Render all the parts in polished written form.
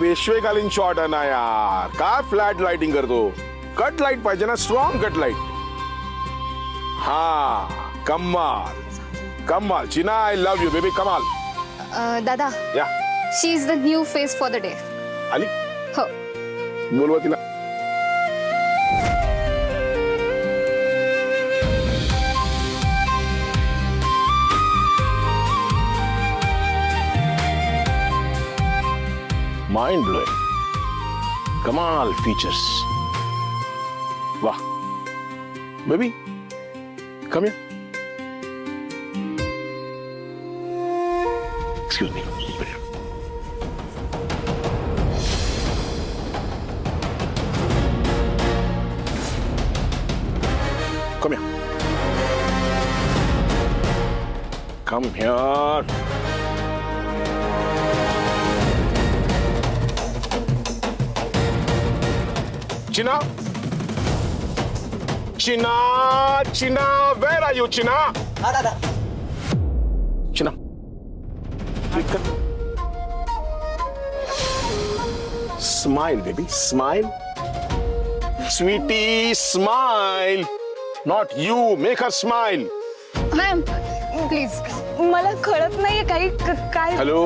पेशवेकालीन shot आहे ना यार, काय फ्लॅट लाइटिंग करतो? कट लाईट पाहिजे ना, स्ट्रॉंग कट लाईट. हा कमाल कमाल. चिना आय लव्ह यू बेबी. कमाल. दादा, या she is the new face for the day. आली. हो. बोलवा तिला. Mind blowing. कमाल फीचर्स. वाह baby, come here. Excuse me. Come here. Come here. China? China? China? Where are you, China? China. Smile, baby. Smile. Sweetie, smile. Not you. Make her smile. Ma'am please, मला कळत नाहीये काही काय. Hello,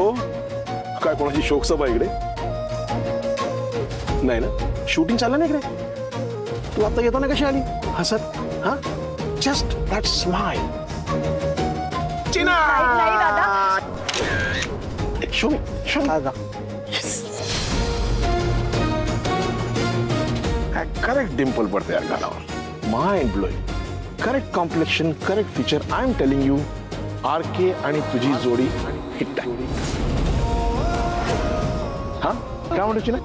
काय कोणाची शोकसभा इकडे? नाही ना, शूटिंग चाललं नाही इकडे. तू आता येताना कशी आली हसत? हा, जस्ट दॅट स्माइल. चिना. नाही दादा. शो मी. करेक्ट डिम्पल पडते या गालावर. Mind blowing. Correct complexion, correct feature. I am telling you, RK आणि तुझी जोडी हिट आहे. हा काय म्हणतो चिना?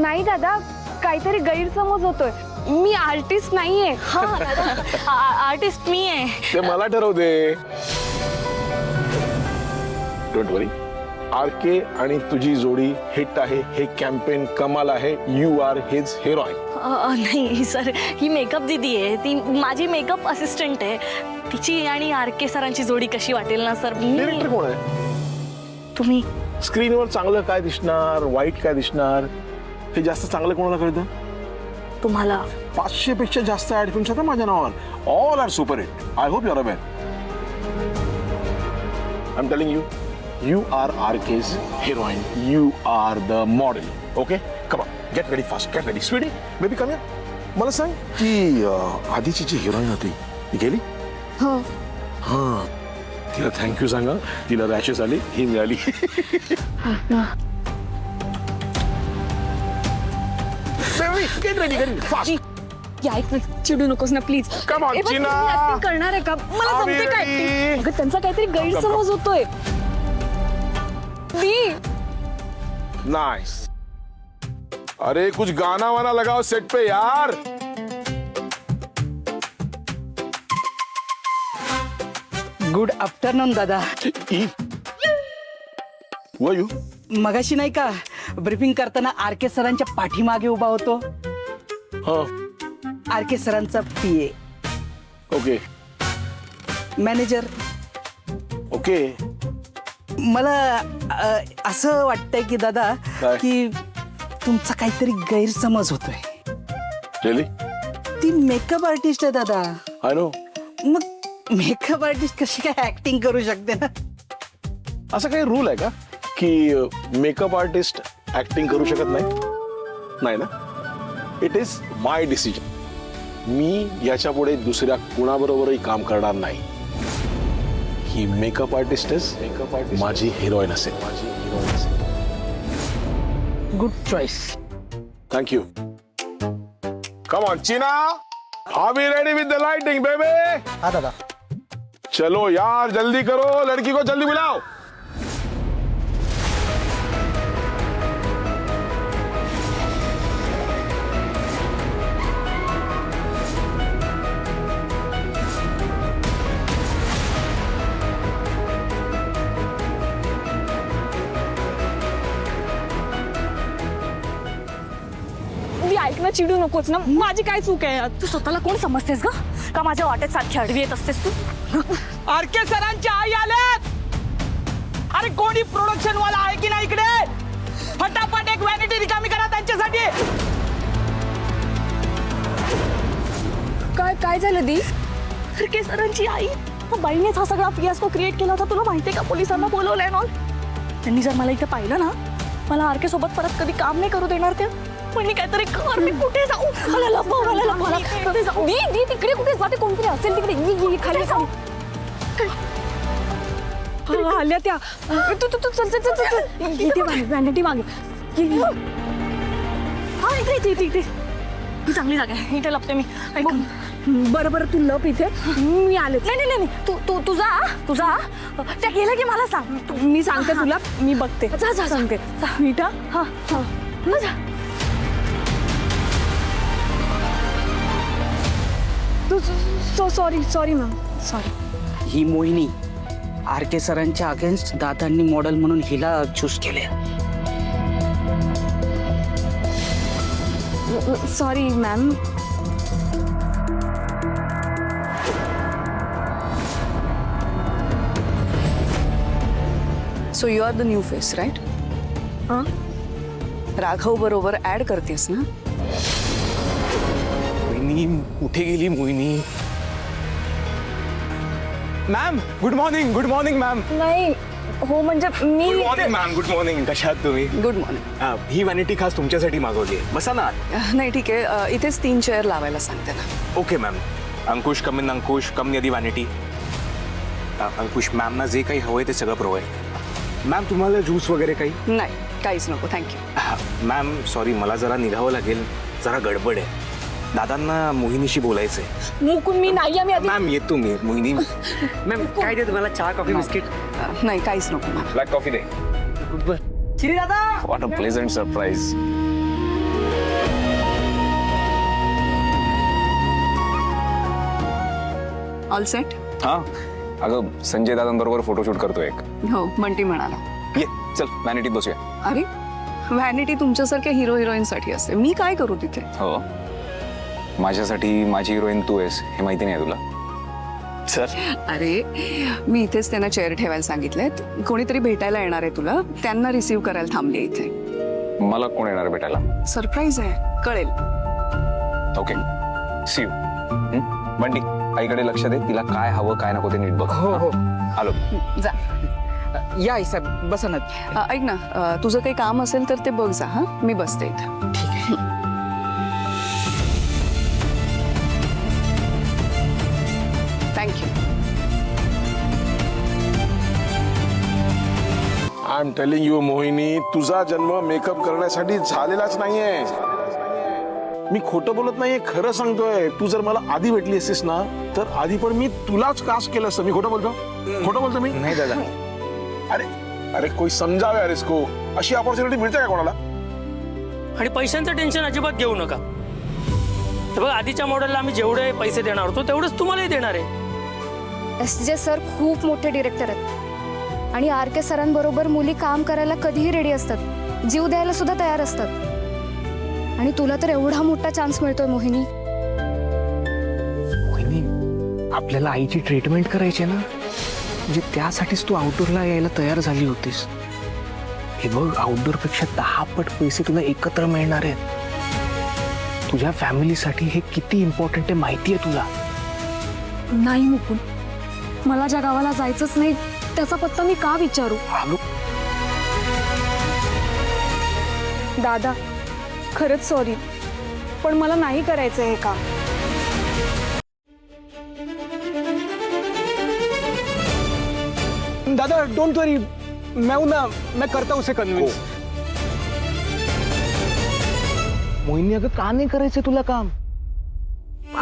नाही दादा, काहीतरी गैरसमज होतोय. मी आर्टिस्ट नाहीये. आर्टिस्ट मी आहे. ते मला ठरवू दे. Don't worry. RK आणि तुझी जोडी हिट आहे. हे कॅम्पेन कमाल आहे. You are his heroine. नाही सर, ही मेकअप दीदी आहे. ती माझी मेकअप असिस्टंट आहे. तिची आणि RK सरांची जोडी कशी वाटेल ना सर? डिरेक्टर कोण आहे? तुम्ही. स्क्रीनवर चांगलं काय दिसणार, वाईट काय दिसणार, हे जास्त चांगलं कोणाला कळतं? तुम्हाला. 500 पेक्षा जास्त ऍड फिल्म्स आहेत माझ्या नावावर. All are super hit. I hope you are aware. I am telling you, you are RK's heroine. You are the model. Okay? Come on. Get ready fast. Get ready. Sweetie, baby, come here. मला सांग की आधीची जी heroine होती ती गेली? हो. हा, तिला थँक्यू सांगा. तिला रॅशेस आली, ही मिळाली. Baby, get ready, get ready. Fast. ऐक ना, चिडू नकोस ना please. Come on, China. Acting करणार आहे का? मला समजते काय acting. अगं त्यांचा काहीतरी गैरसमज होतोय. नाइस. अरे कुछ गाना वाना लगाओ सेट पे यार. गुड आफ्टरनून दादा. यू मगाशी नाही का ब्रीफिंग करताना RK सरांच्या पाठीमागे उभा होतो. RK सरांचा PA. Okay manager. ओके. मला असं वाटतंय की दादा काय? की तुमचा काहीतरी गैरसमज होतोय. रियली? ती मेकअप आर्टिस्ट आहे दादा. I know. मग मेकअप आर्टिस्ट कशी काय ऍक्टिंग करू शकते ना? असं काही रूल आहे का की मेकअप आर्टिस्ट ऍक्टिंग करू शकत नाही? नाही ना. It is my decision. मी याच्या पुढे दुसऱ्या कुणाबरोबरही काम करणार नाही. ही मेकअप आर्टिस्टच माझी हिरोईन असेल. Good choice. Thank you. Come on चिना. Are we ready with the lighting baby? हा दादा. चलो यार जल्दी करो, लड़की को जल्दी बुलाओ. ऐक ना, चिडू नकोस ना. माझी काय चूक आहे? तू स्वतःला कोण समजतेस ग? का माझ्या वाटेत सारखी अडवी येत असतेस तू? RK सरांच्या आई आल्यात. अरे कोणी प्रोडक्शन वाला आहे की नाही इकडे? फटाफट एक व्हॅनिटी रिकामी करा त्यांच्यासाठी. काय झालं दी? आरके सरांची आई बाईनेच हा सगळा फियास्को क्रिएट केला होता. तुला माहितीये का पोलिसांना बोलवलंय ना. त्यांनी जर मला इथे पाहिलं ना, मला आरके सोबत परत कधी काम नाही करू देणार ते. पण मी काहीतरी कर, मी कुठे जाऊ? मला लपव, मला लपव, मला कुठे जाऊ? दी तिकडे कुठे जाते? कोणतरी असेल तिकडे. ये खाली जाऊ. आल्या त्या. तू चल इथे व्हॅनिटी मागे. हा इथे ही चांगली जागा आहे, इथे लपते मी. ऐक. बरं तू लप इथे, मी आले. नाही तू जा. त्या गेल्या की मला सांग. मी सांगते तुला, मी बघते. जा सांगते. मीठा. हा जा. तू सॉरी मॅम, सॉरी. ही मोहिनी आरके सरांच्या अगेन्स्ट दादांनी मॉडेल म्हणून हिला चूज केले. Sorry ma'am. So you are the new face right? Raghav बरोबर ऍड करतेस ना? मोहिनी कुठे गेली Mohini? Ma'am good morning ma'am. नाही हो, म्हणजे मी good morning ma'am, good morning. कशा आहात तुम्ही? Good morning. ही व्हॅनिटी खास तुमच्यासाठी मागवली आहे. बसा ना. नाही ठीक आहे, इथेच 3 चेअर लावायला सांगते ना. Okay ma'am. Ankush come in, Ankush come यदी व्हॅनिटी. अंकुश मॅमना जे काही हवंय ते सगळं प्रोव्हाइड. मॅम तुम्हाला ज्यूस वगैरे काही? नाही काहीच नको, थँक्यू. मॅम सॉरी, मला जरा निघावं लागेल, जरा गडबड आहे. दादांना मोहिनीशी बोलायचंय. मुकून मी नाही. आम्ही आधी मॅम येतो मी. मोहिनी मॅम काय दे तुम्हाला, चहा कॉफी बिस्किट? नाही काहीच नको मॅम. ब्लॅक कॉफी दे. श्री दादा. What a pleasant surprise. All set? हा अगं संजय दादांबरोबर फोटोशूट करतोय एक. हो बंटी म्हणाला. ये चल व्हॅनिटीत बसूया. अरे व्हॅनिटी तुमच्यासारख्या हिरोईनसाठी असते, मी काय करू तिथे? हो माझ्यासाठी माझी हिरोईन तू आहेस हे माहिती नाही तुला? चल. अरे मी इथेच त्यांना चेअर ठेवायला सांगितलेत. कोणीतरी भेटायला येणार आहे तुला, त्यांना रिसीव्ह करायला थांबली इथे. मला कोण येणार भेटायला? सरप्राईज आहे, कळेल. Okay C you. बंटी आईकडे लक्ष दे, तिला काय हवं काय नको ते नीट बघ. हो. आलो. जा. या आई साहेब बसा ना. ऐक ना, तुझं काही काम असेल तर ते बघ जा. हा मी बसते इथं. Thank you. I am telling you Mohini, तुझा जन्म मेकअप करण्यासाठी झालेलाच नाहीये. मी खोटं बोलत नाहीये, खरं सांगतोय. तू जर मला आधी भेटली असतीस ना, तर आधी पण मी तुलाच कास्ट केलं असतं. मी खोटं बोलतो मी? नाही दादा. अरे कोई समजावे यार इसको. अशी ऑपॉर्च्युनिटी मिळते का कोणाला? आणि पैशांचं टेन्शन अजिबात घेऊ नका. तर बघ आधीच्या मॉडेलला आम्ही जेवढे पैसे देणार होतो तेवढेच तुम्हालाही देणार आहे. SJ सर खूप मोठे डिरेक्टर आहेत आणि आरके सरांबरोबर मुली काम करायला कधीही रेडी असतात, जीव द्यायला सुद्धा तयार असतात. आणि तुला तर एवढा मोठा चान्स मिळतोय मोहिनी. मोहिनी आपल्याला आईची ट्रीटमेंट करायची ना, म्हणजे त्यासाठीच तू आउटडोअरला यायला तयार झाली होतीस. हे बघ आउटडोअर पेक्षा 10 पट पैसे तुला एकत्र मिळणार आहेत. तुझ्या फॅमिलीसाठी हे किती इम्पॉर्टंट आहे माहिती आहे तुला? नाही मुकुल, मला ज्या गावाला जायचंच नाही त्याचा पत्ता मी का विचारू? दादा खरंच सॉरी, पण मला नाही करायचं हे काम. दादा डोंट वरी, मैं करता उसे कन्विंस. मोहिनी अगं का नाही करायचं तुला काम?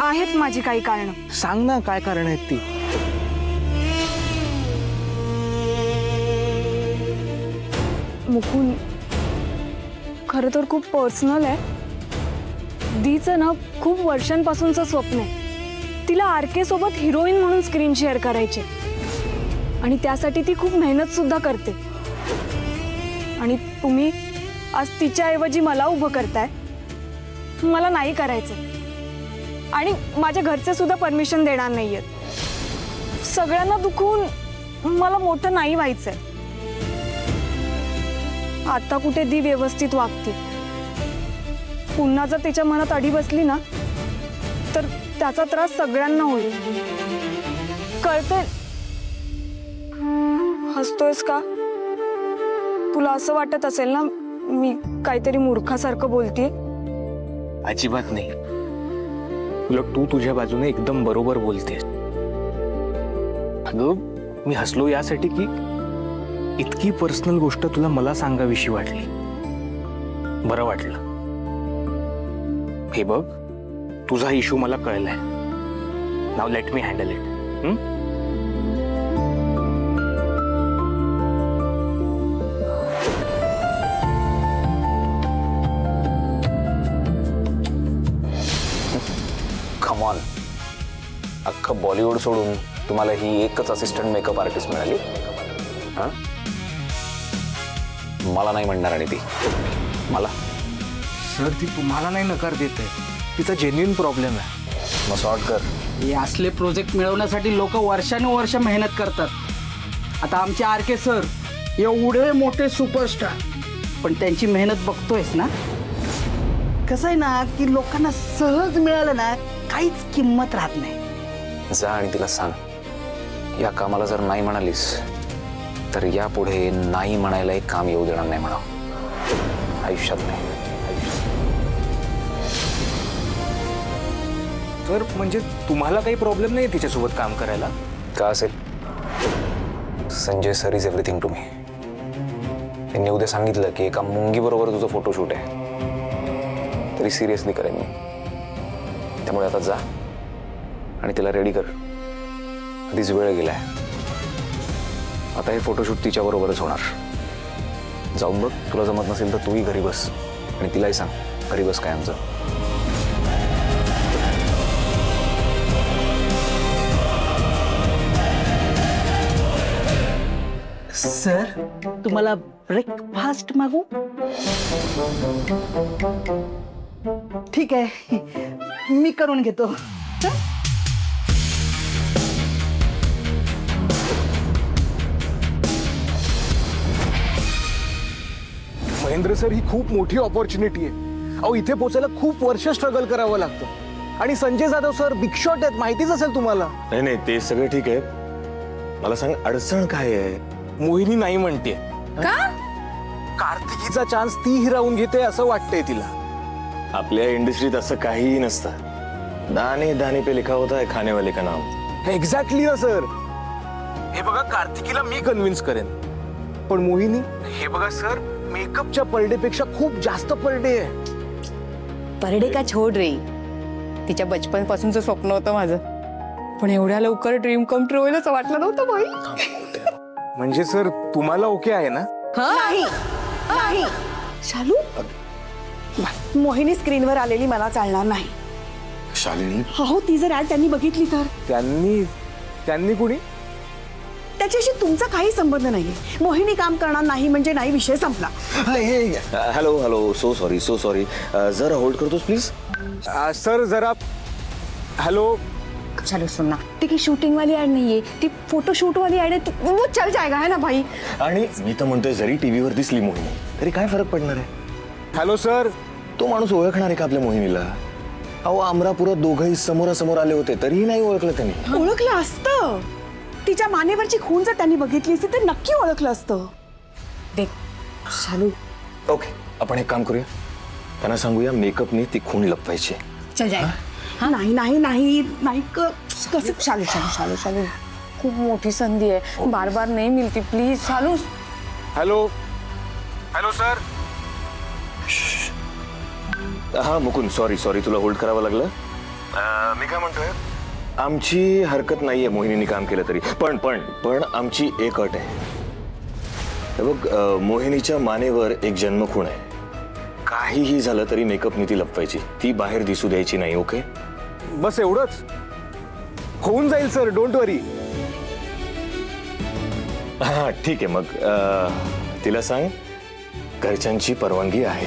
आहेत माझी काही कारणं. सांग ना काय कारण आहेत ती. मुकुल खरं तर खूप पर्सनल आहे. दीचं ना खूप वर्षांपासूनचं स्वप्न आहे, तिला आरके सोबत हिरोईन म्हणून स्क्रीन शेअर करायचे. आणि त्यासाठी ती खूप मेहनत सुद्धा करते. आणि तुम्ही आज तिच्याऐवजी मला उभं करताय. मला नाही करायचं आणि माझ्या घरचे सुद्धा परमिशन देणार नाहीयेत. सगळ्यांना दुखवून मला मोठं नाही व्हायचंय. आता कुठे दी व्यवस्थित वागते. पुन्हा जर तिच्या मनात अडी बसली ना तर त्याचा त्रास सगळ्यांना होईल. कळतंय? हसतोयस का? तुला असं वाटत असेल ना मी काहीतरी मूर्खासारखं बोलतेय. अजिबात नाही. उलट तू तुझ्या बाजूने एकदम बरोबर बोलतेस. अगं मी हसलो यासाठी की इतकी पर्सनल गोष्ट तुला मला सांगावीशी वाटली. बरं वाटलं. हे बघ, तुझा इश्यू मला कळलाय. Now let me handle it. Come on, अख्खं बॉलिवूड सोडून तुम्हाला ही एकच असिस्टंट मेकअप आर्टिस्ट मिळाली. हां, मला नाही म्हणणार. आणि ती मला सर ती तुम्हाला नाही नकार देते. तिचा जेन्युइन प्रॉब्लेम आहे. मग सॉर्ट कर. हे असले प्रोजेक्ट मिळवण्यासाठी लोक वर्षानुवर्ष मेहनत करतात. आता आमचे आरके सर एवढे मोठे सुपरस्टार, पण त्यांची मेहनत बघतोयस ना. कसं आहे ना की लोकांना सहज मिळालं ना काहीच किंमत राहत नाही. जा आणि तिला सांग, या कामाला जर नाही म्हणालीस तर यापुढे नाही म्हणायला एक काम येऊ देणार नाही म्हणा. आयुष्यात नाही. तर म्हणजे तुम्हाला काही प्रॉब्लेम नाही तिच्यासोबत काम करायला? का असेल? Sanjay sir is everything to me. त्यांनी उद्या सांगितलं की एका मुंगीबरोबर तुझं फोटोशूट आहे तरी सिरियसली करेन मी. त्यामुळे आता जा आणि तिला रेडी कर. आधीच वेळ गेलाय. आता हे फोटोशूट तिच्याबरोबरच होणार. जाऊन बघ, तुला जमत नसेल तर तूही घरी बस आणि तिलाही सांग घरी बस काय आमचं. सर तुम्हाला ब्रेकफास्ट मागू? ठीक आहे, मी करून घेतो. महेंद्र सर, ही खूप मोठी ऑपॉर्च्युनिटी आहे. अहो इथे पोचायला खूप वर्ष स्ट्रगल करावं लागतं. आणि Sanjay Jadhav sir big shot आहेत, माहितीच असेल तुम्हाला. नाही नाही, ते सगळं ठीक आहे. मला सांग, अडचण काय आहे? मोहिनी नाही म्हणते. का? कार्तिकीचा चान्स ती हिरावून घेते असं वाटतंय तिला. आपल्या इंडस्ट्रीत असं काहीही नसतं. दाने दाने पे लिखा होता है खाने वाले का नाम. एक्झॅक्टली ना सर. हे बघा, कार्तिकीला मी कन्व्हिन्स करेन, पण मोहिनी, हे बघा सर, मेकअपच्या पर डे पेक्षा खूप जास्त पर डे आहे. परडे का छोड रे, तिच्या बचपन पासूनचं स्वप्न होतं माझं, पण एवढ्या लवकर ड्रीम कम ट्रू होईल असं वाटलं नव्हतं बाई. म्हणजे सर तुम्हाला ओके आहे ना? नाही नाही शालू, मोहिनी स्क्रीनवर आलेली मला चालणार नाही. शालिनी, हो, ती जर ऍड त्यांनी बघितली तर त्यांनी कुणी? त्याच्याशी तुमचा काही संबंध नाहीये. मोहिनी काम करणार नाही म्हणजे नाही, विषय संपला. Hello hello, so sorry. जरा होल्ड करतोस प्लीज. सर जरा, हॅलो. चलो सुनना, ती काही शूटिंग वाली ऍड नाहीये, ती फोटोशूट वाली ऍड आहे. वो चल जाएगा है ना भाई. आणि मी तर म्हणतोय, जरी टीव्हीवर दिसली मोहिनी तरी काय फरक पडणार आहे? Hello sir. तो माणूस ओळखणार आहे का आपल्या मोहिनीला? अहो, अमरापुरात दोघंही समोरासमोर आले होते तरीही नाही ओळखलं त्यांनी. ओळखलं असतं. तिच्या मानेवरची खून जर त्यांनी बघितली असती तर नक्की ओळखलं असतं. देख शालू, ओके, आपण एक काम करूया, त्यांना सांगूया मेकअपने ती खून लपवायची. चल जाएगा. नाही नाही नाही नाही कसं? शालू शालू शालू शालू, खूप मोठी संधी आहे, बार बार नाही मिलती, प्लीज शालू. Hello sir. हा मुकुंद, सॉरी तुला होल्ड करावं लागलं. मी काय म्हणतोय, आमची हरकत नाहीये मोहिनीने काम केलं तरी, पण आमची एक अट आहे. हे बघ, मोहिनीच्या मानेवर एक जन्मखून आहे. काहीही झालं तरी मेकअपने ती लपवायची, ती बाहेर दिसू द्यायची नाही. ओके, बस एवढंच. होऊन जाईल सर, डोंट वरी. हा ठीक आहे. मग तिला सांग घरच्यांची परवानगी आहे.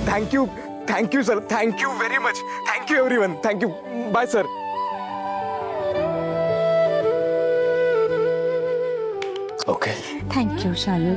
Thank you sir, thank you very much. Thank you everyone, thank you. Bye sir. Okay, thank you Shalu.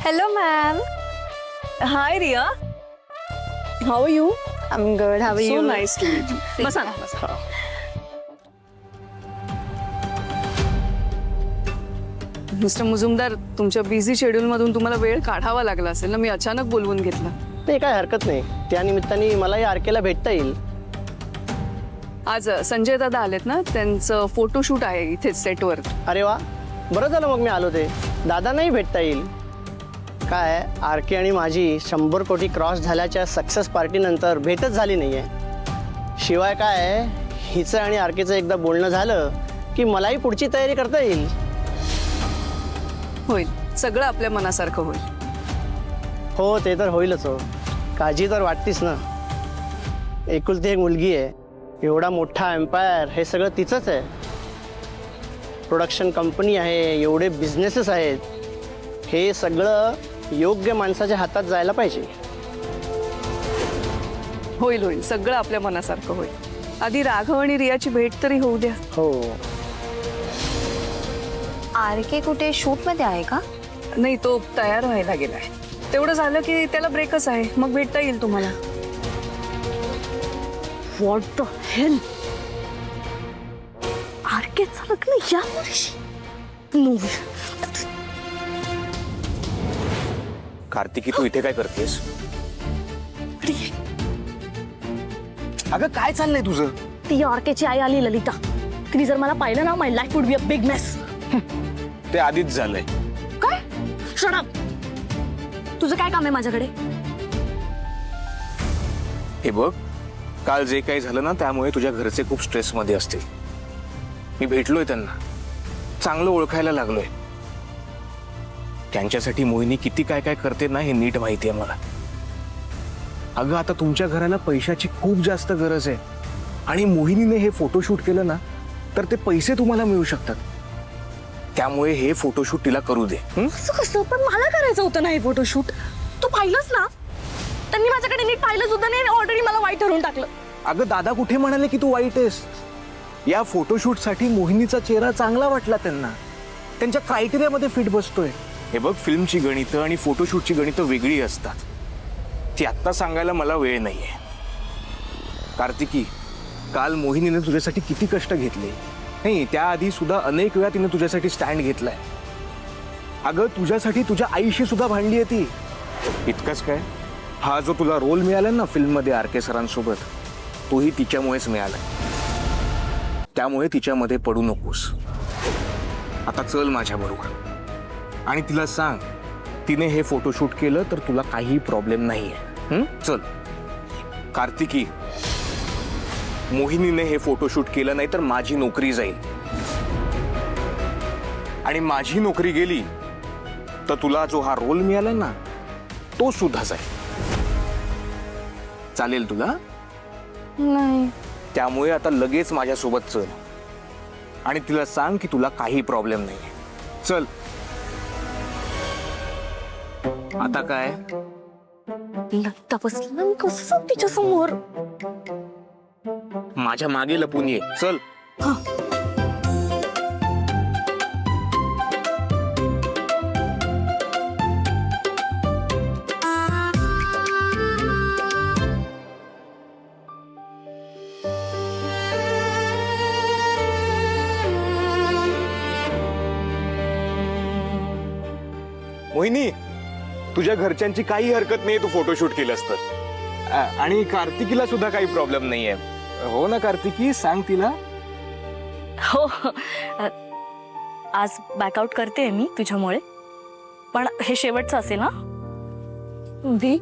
Hello ma'am. Hi Riya. How are you? I am good. How are you? Nice to meet you. बसा ना, बसा. मिस्टर मुजुमदार, तुमच्या बिझी शेड्यूलमधून तुम्हाला वेळ काढावा लागला असेल ना, मी अचानक बोलवून घेतलं. ते काय हरकत नाही, त्या निमित्ताने मलाही आरकेला भेटता येईल. आज संजय दादा आलेत ना, त्यांचं फोटोशूट आहे इथेच सेटवर. अरे वा, बरं झालं मग मी आलो ते. दादांनाही भेटता येईल. काय आरके आणि माझी 100 कोटी क्रॉस झाल्याच्या सक्सेस पार्टीनंतर भेटच झाली नाही आहे. शिवाय काय हिचं आणि आरकेचं एकदा बोलणं झालं की मलाही पुढची तयारी करता येईल. होईल, सगळं आपल्या मनासारखं होईल. हो, ते तर होईलच हो. काळजी तर वाटतीच ना. एकुलती एक मुलगी आहे. एवढा मोठा एम्पायर, हे सगळं तिचंच आहे. प्रोडक्शन कंपनी आहे, एवढे बिझनेसेस आहेत. हे सगळं योग्य माणसाच्या हातात जायला पाहिजे. होईल होईल, सगळं आपल्या मनासारखं होईल. आधी राघव आणि रियाची भेट तरी होऊ द्या. हो. आरके कुठे शूट मध्ये आहे का? नाही, तो तयार व्हायला गेलाय. तेवढं झालं की त्याला ब्रेकच आहे, मग भेटता येईल तुम्हाला. What the hell. आरकेचं लग्न या वर्षी? नो. कार्तिकी, तू इथे काय करतेस? अगं काय चाललंय तुझं? ती आरकेची आई आली ललिता. तिने जर मला पाहिलं ना, my life would be a big mess. ते आधीच झालंय. काय? Shut up. तुझं काय काम आहे माझ्याकडे? हे बघ, काल जे काही झालं ना, त्यामुळे तुझ्या घरचे खूप स्ट्रेसमध्ये असतील. मी भेटलोय त्यांना, चांगलं ओळखायला लागलोय. त्यांच्यासाठी मोहिनी किती काय काय करते ना, हे नीट माहिती आहे मला. अगं, आता तुमच्या घराला पैशाची खूप जास्त गरज आहे आणि मोहिनीने हे फोटोशूट केलं ना, तर ते पैसे तुम्हाला मिळू शकतात. त्यामुळे हे फोटोशूट तिला करू दे. असं कसं? पण मला करायचं होतं ना हे फोटोशूट. तू पाहिलंच ना? त्यांनी माझ्याकडे नीट पाहिलं सुद्धा नाही, ऑलरेडी मला वाईट ठरवून टाकलं. अगं, दादा कुठे म्हणाले की तू वाईट आहेस? या फोटोशूटसाठी मोहिनीचा चेहरा चांगला वाटला त्यांना. त्यांच्या क्रायटेरियामध्ये फिट बसतोय. हे बघ, फिल्मची गणितं आणि फोटोशूटची गणितं वेगळी असतात. ती आत्ता सांगायला मला वेळ नाहीये. कार्तिकी, काल मोहिनीने तुझ्यासाठी किती कष्ट घेतले. नाही, त्याआधी सुद्धा अनेक वेळा तिने तुझ्यासाठी स्टँड घेतलाय. अगं, तुझ्यासाठी तुझ्या आईशी सुद्धा भांडली आहे ती. इतकंच काय, हा जो तुला रोल मिळाला ना फिल्ममध्ये आरके सरांसोबत, तोही तिच्यामुळेच मिळाला. त्यामुळे तिच्यामध्ये पडू नकोस. आता चल माझ्या बरोबर आणि तिला सांग, तिने हे फोटोशूट केलं तर तुला काही प्रॉब्लेम नाहीये. चल. कार्तिकी, मोहिनीने हे फोटोशूट केलं नाही तर माझी नोकरी जाईल आणि माझी नोकरी गेली तर तुला जो हा रोल मिळाला ना, तो सुद्धा जाईल. चालेल तुला? नाही. त्यामुळे आता लगेच माझ्यासोबत चल आणि तिला सांग की तुला काही प्रॉब्लेम नाही. चल. आता काय? ललिता बसली ना, मी कसं तिच्या समोर? माझ्या मागे लपून ये. चल. मोहिनी, तुझ्या घरच्यांची काही हरकत नाही तू फोटोशूट केलंस तर. आणि कार्तिकीला सुद्धा काही प्रॉब्लेम नाहीये. हो ना कार्तिकी, सांग तिला. हो. आज बॅकआउट करते मी तुझ्यामुळे, पण हे शेवटचं असेल ना? दी,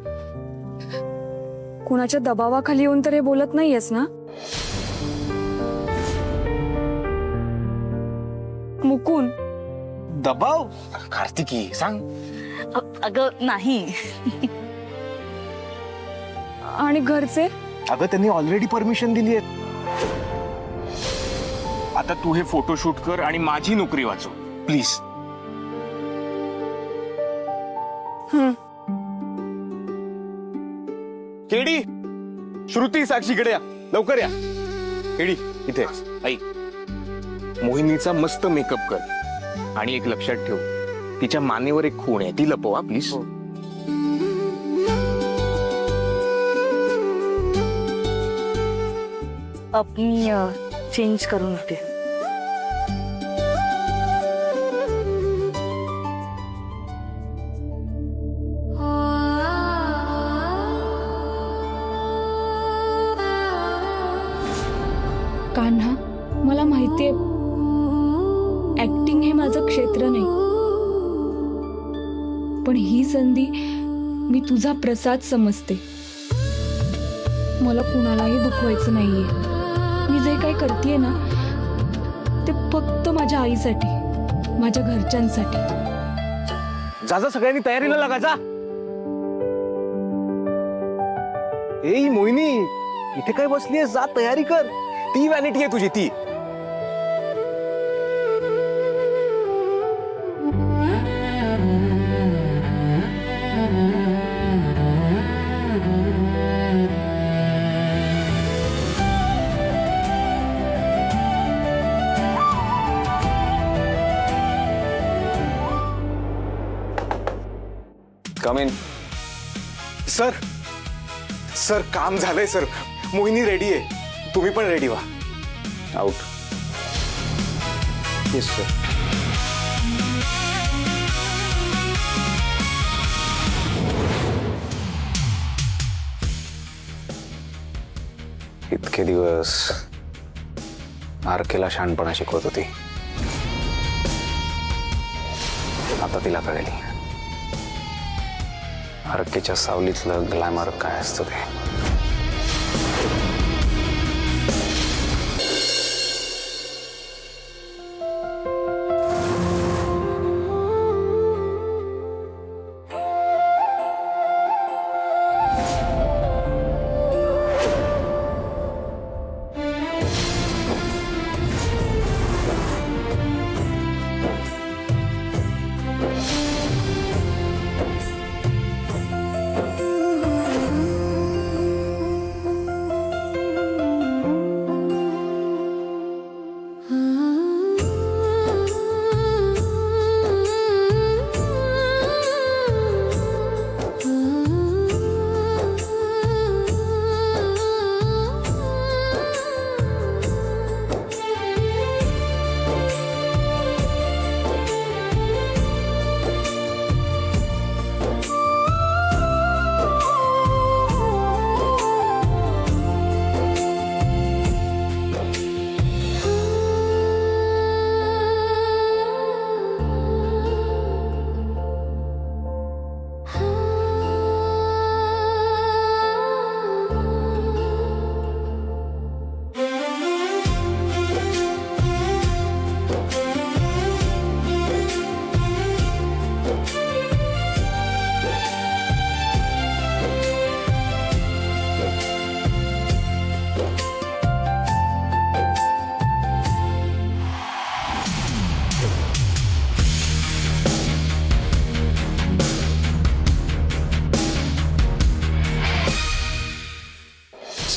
कुणाच्या दबावाखाली येऊन तर हे बोलत नाहीयेस ना? मुकुंद, दबाव? कार्तिकी सांग. अगं नाही. आणि घरचे? अगं, त्यांनी ऑलरेडी परमिशन दिली आहे. आता तू हे फोटोशूट कर आणि माझी नोकरी वाचव प्लीज. केडी, श्रुती, साक्षीकडे या, लवकर या. केडी इथे आई. मोहिनीचा मस्त मेकअप कर आणि एक लक्षात ठेव, तिच्या मानेवर एक खूण आहे, ती लपवा प्लीज. मी चेंज करून होते. कान्हा, मला माहितीये ऍक्टिंग हे माझं क्षेत्र नाही, पण ही संधी मी तुझा प्रसाद समजते. मला कुणालाही दुखवायचं नाहीये. मी जे काही करतेय ना ते फक्त माझ्या आईसाठी, माझ्या घरच्यांसाठी. जा जा, सगळ्यांनी तयारीला लागा, जा. ए मोहिनी, इथे काय बसलीयस? जा तयारी कर. ती व्हॅनिटी आहे तुझी, ती. कम इन. सर, सर काम झालंय सर. मोहिनी रेडी आहे, तुम्ही पण रेडी व्हा. आउट. Yes sir. इतके दिवस आरकेला शहाणपणा शिकवत होती, आता तिला कळेल आरकेच्या सावलीतलं ग्लॅमर काय असतं ते.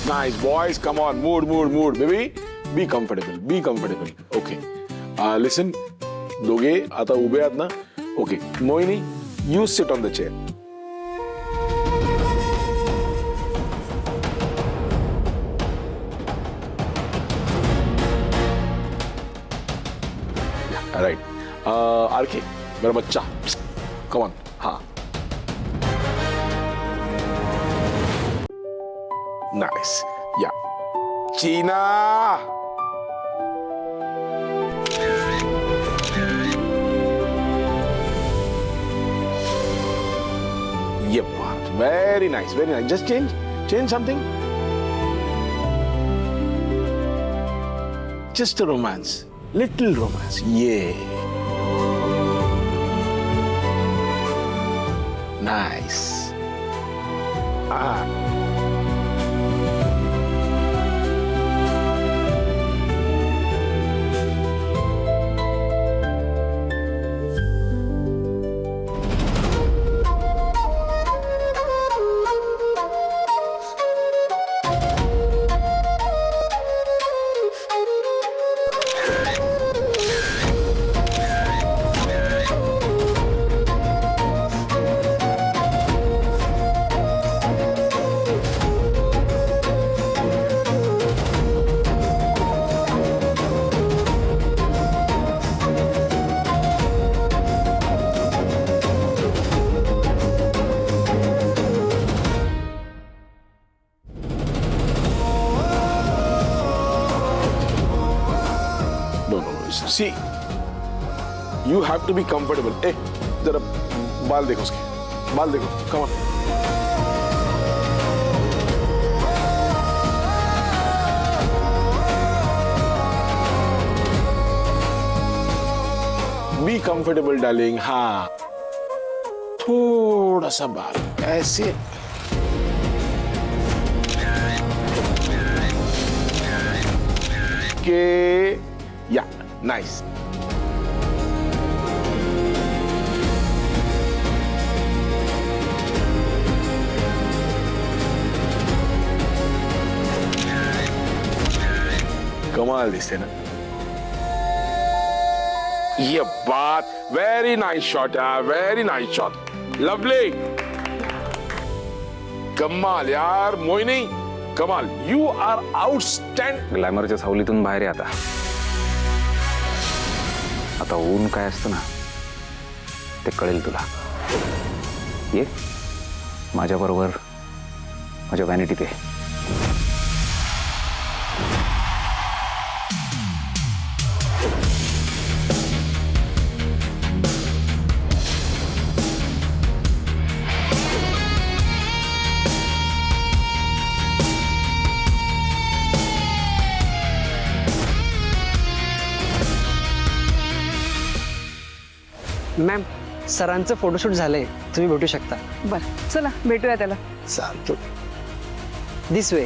Nice boys, come on, mood, baby. Be comfortable. Okay. Listen, दोघे आता उभे आहात ना? Okay. Moini, you sit on the chair. Yeah, right. RK, मेरा बच्चा. Come on. हाँ. Nice. Yeah. China. Yep. Very nice. Just change something. Just a romance. Little romance. Yeah. Nice. See you have to be comfortable. ए जरा बाल देखो उसके, बाल देखो. Come on. Be comfortable darling. हाँ, थोड़ा सा बाल ऐसे. के या नाइस. कमाल दिसते ना. ये बात. वेरी नाइस शॉट यार, वेरी नाइस शॉट. लवली. कमाल यार मोहिनी, कमाल. You R आउटस्टँड. ग्लॅमरच्या सावलीतून बाहेर आहे आता ऊन काय असतं ना ते कळेल तुला. ये माझ्याबरोबर माझ्या व्हॅनिटीत आहे. मॅम, सरांचं फोटोशूट झालंय, तुम्ही भेटू शकता. बरं चला भेटूया त्याला. चालतो. This way.